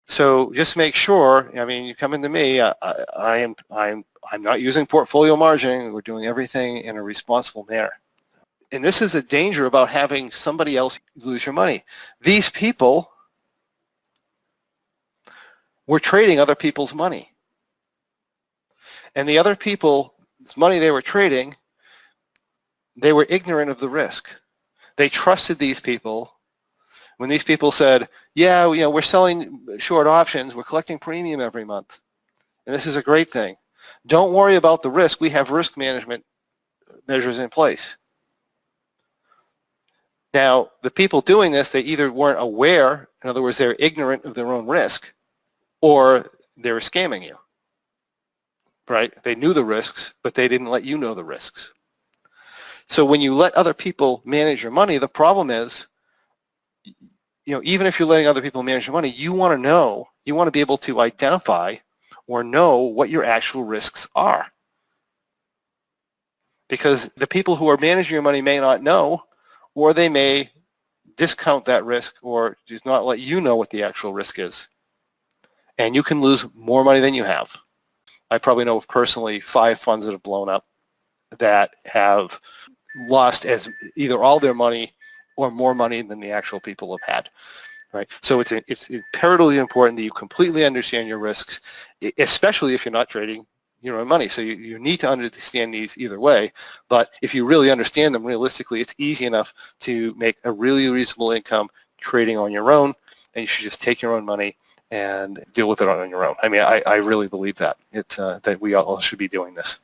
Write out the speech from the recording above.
So just make sure. I mean, you come into me. I'm not using portfolio margining. We're doing everything in a responsible manner. And this is the danger about having somebody else lose your money. These people were trading other people's money. And the other people's money they were trading, they were ignorant of the risk. They trusted these people. When these people said, yeah, we're selling short options, we're collecting premium every month, and this is a great thing. Don't worry about the risk. We have risk management measures in place. Now, the people doing this, they either weren't aware, in other words, they're ignorant of their own risk, or they were scamming you, right? They knew the risks, but they didn't let you know the risks. So when you let other people manage your money, the problem is, even if you're letting other people manage your money, you want to be able to identify or know what your actual risks are. Because the people who are managing your money may not know, or they may discount that risk or just not let you know what the actual risk is. And you can lose more money than you have. I probably know of personally 5 funds that have blown up that have lost as either all their money or more money than the actual people have had. Right? So it's imperatively important that you completely understand your risks, especially if you're not trading your own money. So you need to understand these either way. But if you really understand them realistically, it's easy enough to make a really reasonable income trading on your own, and you should just take your own money and deal with it on your own. I mean, I really believe that that we all should be doing this.